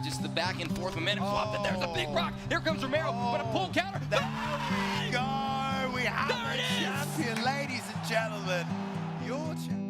Just the back and forth momentum flop, and there's a big rock. Here comes Romero, but a pull counter. There we go. We have a champion, ladies and gentlemen. Your champion.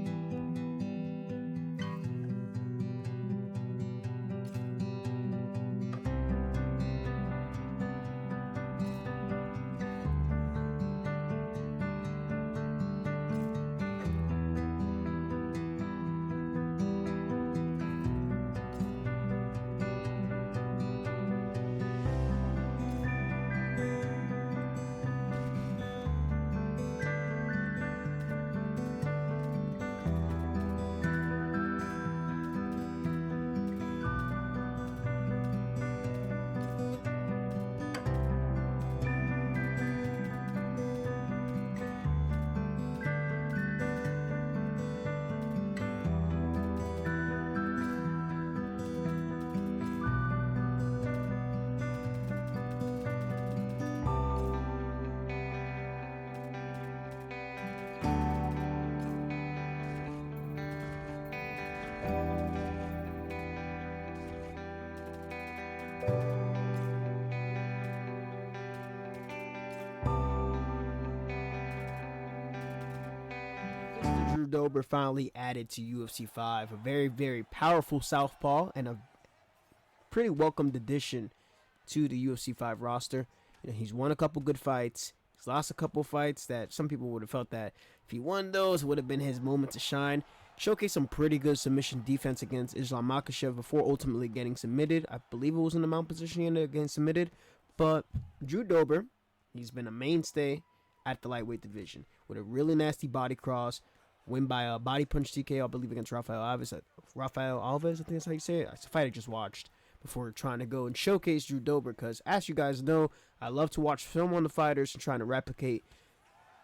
Dober finally added to UFC 5, a very, very powerful southpaw and a pretty welcomed addition to the UFC 5 roster. You know, he's won a couple good fights. He's lost a couple fights that some people would have felt that if he won those, it would have been his moment to shine. Showcased some pretty good submission defense against Islam Makhachev before ultimately getting submitted. I believe it was in the mount position he ended up getting submitted. But Drew Dober, he's been a mainstay at the lightweight division with a really nasty body cross. Win by a body punch TKO, I believe, against Rafael Alves. I think that's how you say it. It's a fight I just watched before trying to go and showcase Drew Dober, because as you guys know, I love to watch film on the fighters and trying to replicate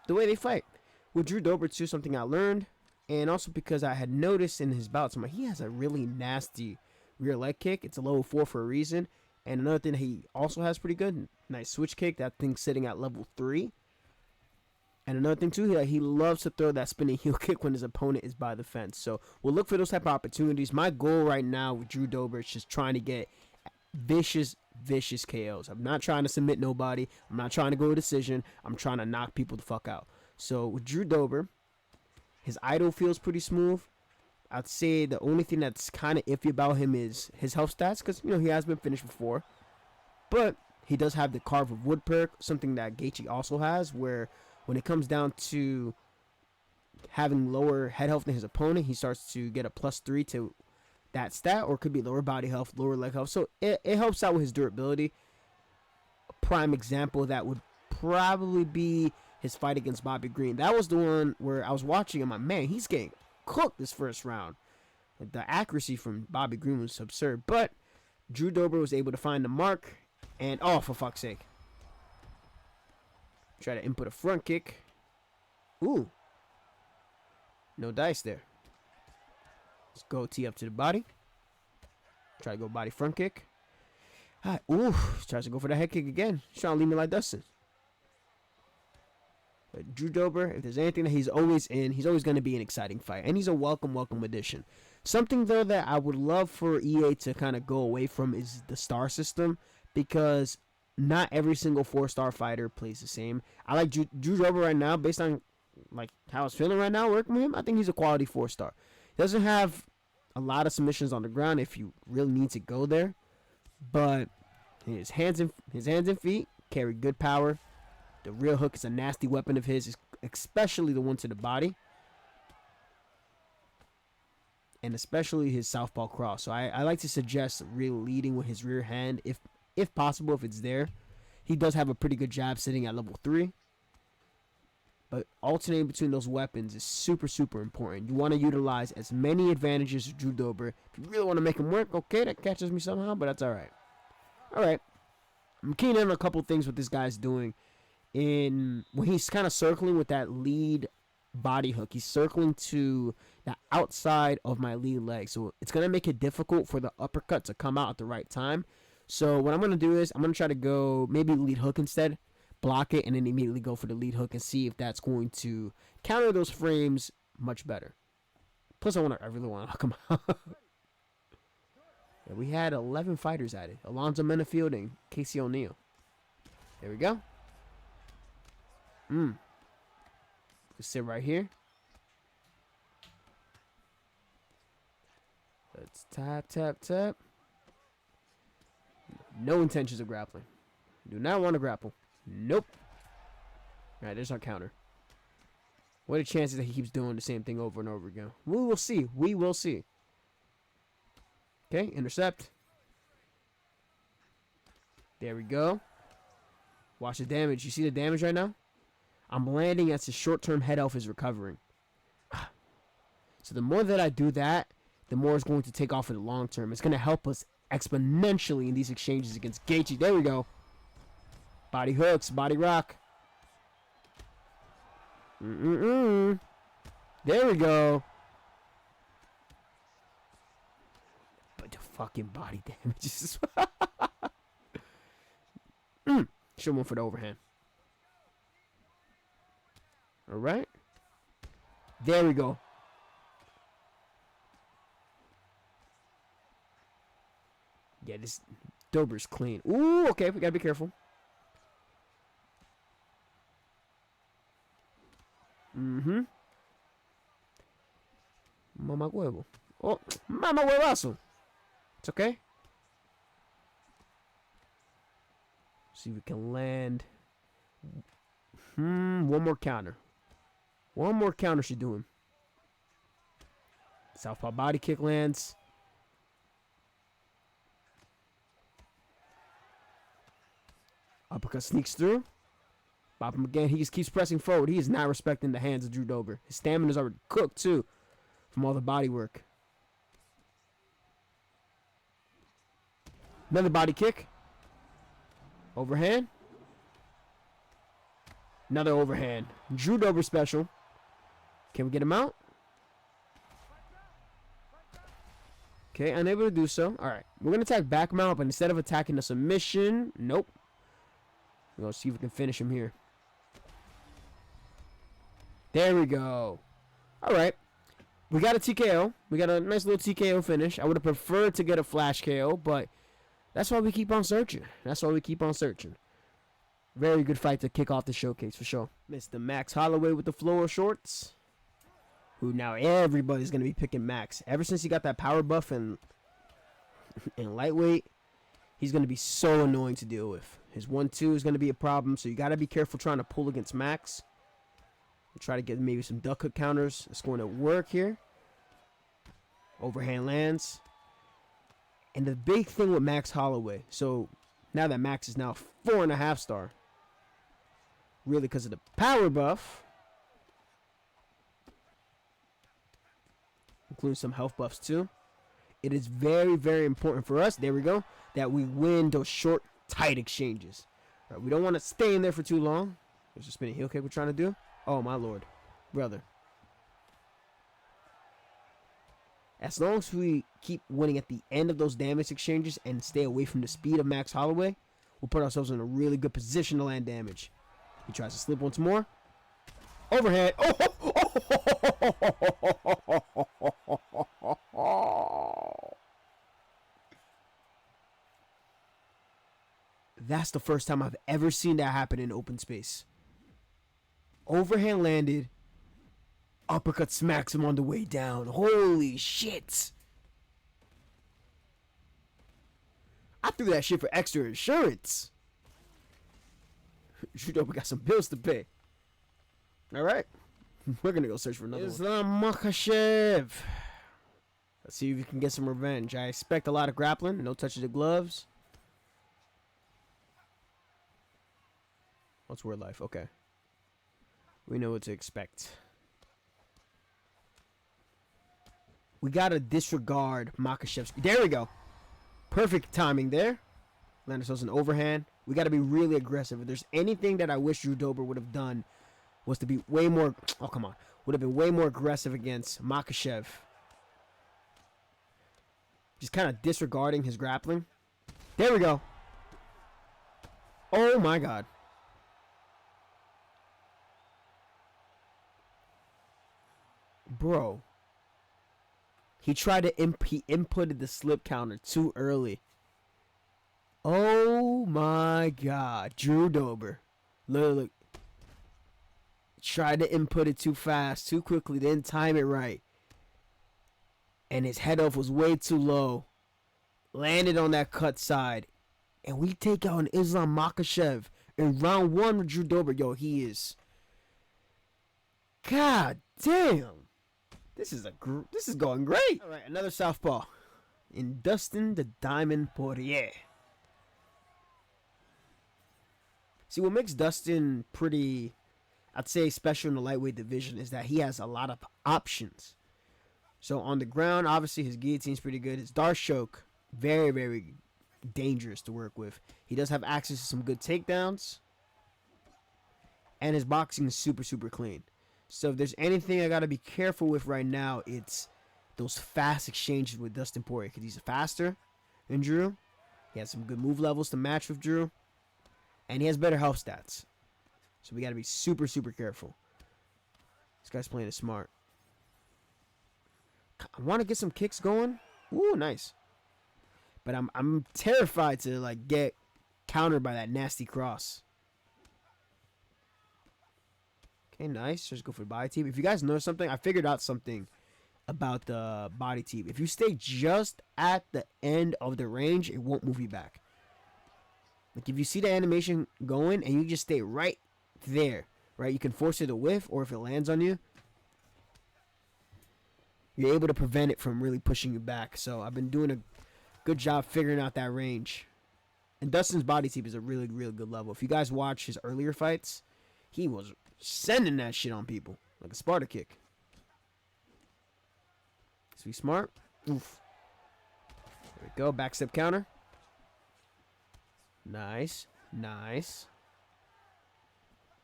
the way they fight. With Drew Dober, too, something I learned, and also because I had noticed in his bouts, he has a really nasty rear leg kick. It's a level 4 for a reason. And another thing he also has pretty good, nice switch kick. That thing's sitting at level 3. And another thing, too, he loves to throw that spinning heel kick when his opponent is by the fence. So we'll look for those type of opportunities. My goal right now with Drew Dober is just trying to get vicious KOs. I'm not trying to submit nobody. I'm not trying to go to decision. I'm trying to knock people the fuck out. So with Drew Dober, his idol feels pretty smooth. I'd say the only thing that's kind of iffy about him is his health stats, because, he has been finished before. But he does have the Carve of Wood perk, something that Gaethje also has, where when it comes down to having lower head health than his opponent, he starts to get a +3 to that stat, or it could be lower body health, lower leg health. So it helps out with his durability. A prime example of that would probably be his fight against Bobby Green. That was the one where I was watching him. Man, he's getting cooked this first round. The accuracy from Bobby Green was absurd. But Drew Dober was able to find the mark. And, oh, for fuck's sake. Try to input a front kick. Ooh. No dice there. Let's go tee up to the body. Try to go body front kick. Alright. Ooh. Tries to go for the head kick again. He's trying to leave me like Dustin. But Drew Dober, if there's anything that he's always in, he's always going to be an exciting fight. And he's a welcome addition. Something, though, that I would love for EA to kind of go away from is the star system. Because not every single 4-star fighter plays the same. I like Drew Dober right now, based on how I was feeling right now working with him. I think he's a quality 4-star. He doesn't have a lot of submissions on the ground if you really need to go there, but his hands and feet carry good power. The rear hook is a nasty weapon of his, especially the one to the body, and especially his southpaw cross. So I like to suggest really leading with his rear hand if possible, if it's there. He does have a pretty good jab sitting at level 3. But alternating between those weapons is super important. You want to utilize as many advantages as Drew Dober. If you really want to make him work, okay, that catches me somehow, but that's alright. Alright. I'm keen on a couple things what this guy's doing. When he's kind of circling with that lead body hook, he's circling to the outside of my lead leg. So it's going to make it difficult for the uppercut to come out at the right time. So what I'm going to do is I'm going to try to go maybe lead hook instead, block it, and then immediately go for the lead hook and see if that's going to counter those frames much better. Plus, I really want to knock him out. Yeah, we had 11 fighters at it. Alonzo Menafield and Casey O'Neill. There we go. Just sit right here. Let's tap, tap, tap. No intentions of grappling. Do not want to grapple. Nope. All right, there's our counter. What are the chances that he keeps doing the same thing over and over again? We will see. We will see. Okay, intercept. There we go. Watch the damage. You see the damage right now? I'm landing as his short-term head elf is recovering. So the more that I do that, the more it's going to take off in the long term. It's going to help us exponentially in these exchanges against Gaethje. There we go. Body hooks, body rock. There we go. But the fucking body damages. Should one for the overhand. All right. There we go. Yeah, this Dober's clean. Ooh, okay. We gotta be careful. Mama huevo. Oh, mama huevazo. It's okay. See if we can land. One more counter. One more counter should do him. Southpaw body kick lands. Uppercut sneaks through. Bop him again. He just keeps pressing forward. He is not respecting the hands of Drew Dober. His stamina's already cooked, too, from all the body work. Another body kick. Overhand. Another overhand. Drew Dober special. Can we get him out? Okay, unable to do so. All right. We're going to attack back mount, but instead of attacking the submission, nope. We're going to see if we can finish him here. There we go. All right. We got a TKO. We got a nice little TKO finish. I would have preferred to get a flash KO, but that's why we keep on searching. That's why we keep on searching. Very good fight to kick off the showcase for sure. Mr. Max Holloway with the floor shorts. Who now everybody's going to be picking Max. Ever since he got that power buff and lightweight, he's going to be so annoying to deal with. His 1-2 is going to be a problem, so you got to be careful trying to pull against Max. We'll try to get maybe some duck hook counters. It's going to work here. Overhand lands. And the big thing with Max Holloway, so now that Max is now 4.5 star, really because of the power buff, including some health buffs too, it is very, very important for us, there we go, that we win those short, tight exchanges. All right, we don't want to stay in there for too long. There's a spinning heel kick we're trying to do. Oh, my lord. Brother. As long as we keep winning at the end of those damage exchanges and stay away from the speed of Max Holloway, we'll put ourselves in a really good position to land damage. He tries to slip once more. Overhead. Oh! That's the first time I've ever seen that happen in open space. Overhand landed. Uppercut smacks him on the way down. Holy shit. I threw that shit for extra insurance. You know we got some bills to pay. Alright. We're going to go search for another one. Makhachev. Let's see if we can get some revenge. I expect a lot of grappling. No touch of the gloves. What's word life? Okay. We know what to expect. We got to disregard Makhachev's. There we go. Perfect timing there. Land ourselves an overhand. We got to be really aggressive. If there's anything that I wish Drew Dober would have done was to be way more... Oh, come on. Would have been way more aggressive against Makhachev. Just kind of disregarding his grappling. There we go. Oh, my God. Bro. He tried to he inputted the slip counter too early. Oh my God, Drew Dober. Look. Tried to input it too fast, too quickly, didn't time it right. And his head off was way too low. Landed on that cut side. And we take out an Islam Makhachev in round 1 with Drew Dober. Yo, he is... God damn. This is going great. All right, another southpaw. In Dustin the Diamond Poirier. See, what makes Dustin pretty... I'd say special in the lightweight division is that he has a lot of options. So on the ground, obviously his guillotine's pretty good. His Darce choke, very, very dangerous to work with. He does have access to some good takedowns. And his boxing is super, super clean. So if there's anything I got to be careful with right now, it's those fast exchanges with Dustin Poirier. Because he's faster than Drew. He has some good move levels to match with Drew. And he has better health stats. So we got to be super, super careful. This guy's playing it smart. I want to get some kicks going. Ooh, nice. But I'm terrified to like get countered by that nasty cross. Okay, nice. Just go for the body teep. If you guys know something, I figured out something about the body teep. If you stay just at the end of the range, it won't move you back. Like if you see the animation going and you just stay right there, right? You can force it to whiff, or if it lands on you, you're able to prevent it from really pushing you back. So I've been doing a good job figuring out that range. And Dustin's body teep is a really, really good level. If you guys watch his earlier fights, he was sending that shit on people like a Sparta kick. Is he smart? Oof. There we go. Back step counter. Nice. Nice.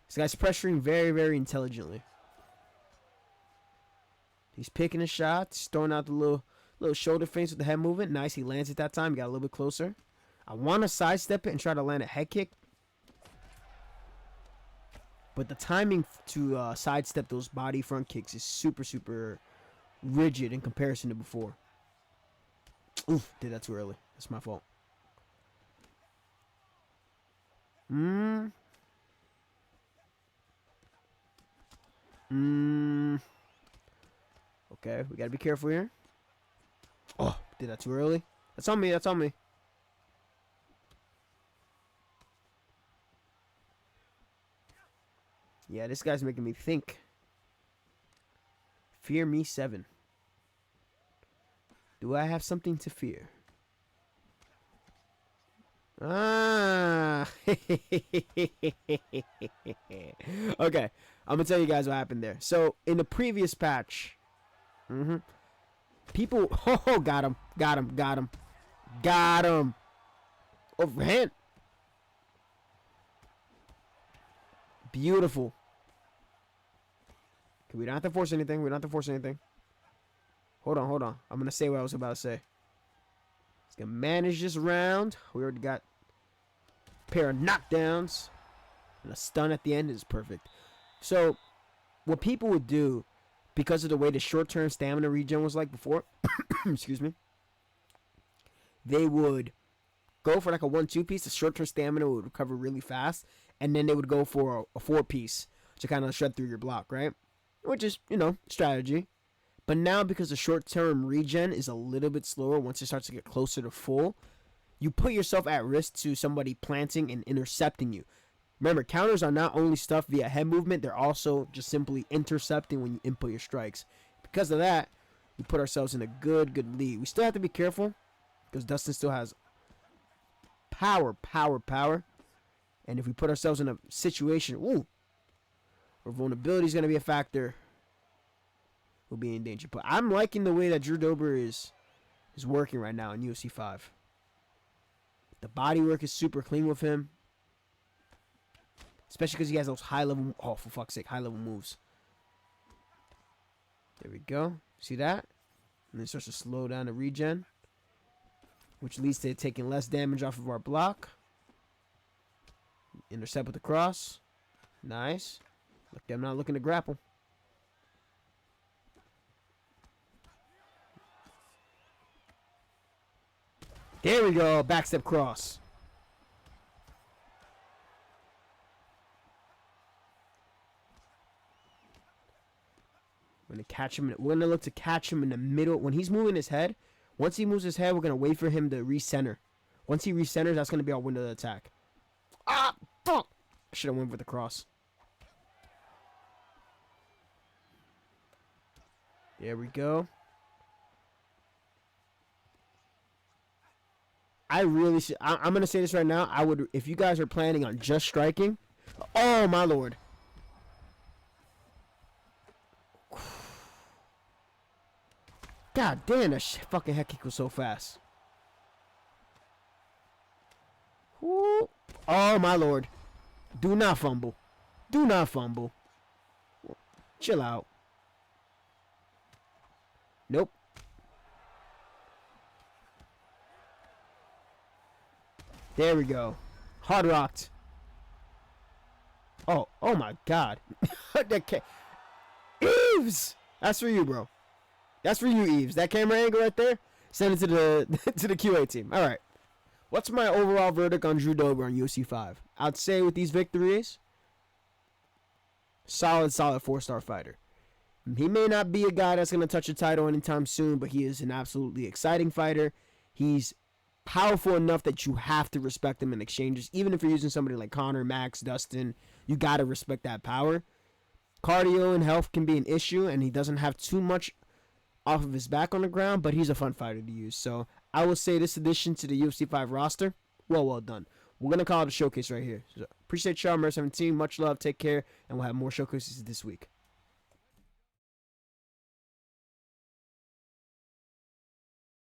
This guy's pressuring very, very intelligently. He's picking his shots. He's throwing out the little shoulder feints with the head movement. Nice. He lands it that time. He got a little bit closer. I want to sidestep it and try to land a head kick. But the timing to sidestep those body front kicks is super, super rigid in comparison to before. Oof. Did that too early. That's my fault. Okay, we gotta be careful here. Oh, did that too early? That's on me, that's on me. Yeah, this guy's making me think. Fear me 7. Do I have something to fear? Ah. Okay, I'm gonna tell you guys what happened there. So in the previous patch, people, oh, got him, overhand, beautiful. Okay, we don't have to force anything. Hold on. I'm gonna say what I was about to say. He's gonna manage this round. We already got a pair of knockdowns. And a stun at the end is perfect. So, what people would do, because of the way the short-term stamina regen was like before, excuse me, they would go for like a 1-2 piece. The short-term stamina would recover really fast. And then they would go for a 4-piece to kind of shred through your block, right? Which is, strategy. But now, because the short-term regen is a little bit slower once it starts to get closer to full, you put yourself at risk to somebody planting and intercepting you. Remember, counters are not only stuff via head movement, they're also just simply intercepting when you input your strikes. Because of that, we put ourselves in a good lead. We still have to be careful, because Dustin still has power. And if we put ourselves in a situation, where vulnerability is going to be a factor, we'll be in danger. But I'm liking the way that Drew Dober is working right now in UFC 5. The body work is super clean with him. Especially because he has those high-level... Oh, for fuck's sake, high-level moves. There we go. See that? And then it starts to slow down the regen. Which leads to taking less damage off of our block. Intercept with the cross. Nice. Look, I'm not looking to grapple. There we go. Backstep cross. We're going to catch him. We're going to look to catch him in the middle. When he's moving his head, once he moves his head, we're going to wait for him to recenter. Once he recenters, that's going to be our window to attack. Ah, fuck. I should have went for the cross. There we go. I'm going to say this right now. I would, if you guys are planning on just striking. Oh, my Lord. God damn, that fucking head kick was so fast. Woo. Oh, my Lord. Do not fumble. Do not fumble. Chill out. Nope. There we go. Hard rocked. Oh my God. Eves! That's for you, bro. That's for you, Eves. That camera angle right there, send it to the to the QA team. All right. What's my overall verdict on Drew Dober on UFC 5? I'd say with these victories, solid 4-star fighter. He may not be a guy that's going to touch a title anytime soon, but he is an absolutely exciting fighter. He's powerful enough that you have to respect him in exchanges. Even if you're using somebody like Conor, Max, Dustin, you got to respect that power. Cardio and health can be an issue, and he doesn't have too much off of his back on the ground, but he's a fun fighter to use. So I will say this addition to the UFC 5 roster, well done. We're going to call it a showcase right here. So appreciate y'all, Mer 17. Much love. Take care, and we'll have more showcases this week.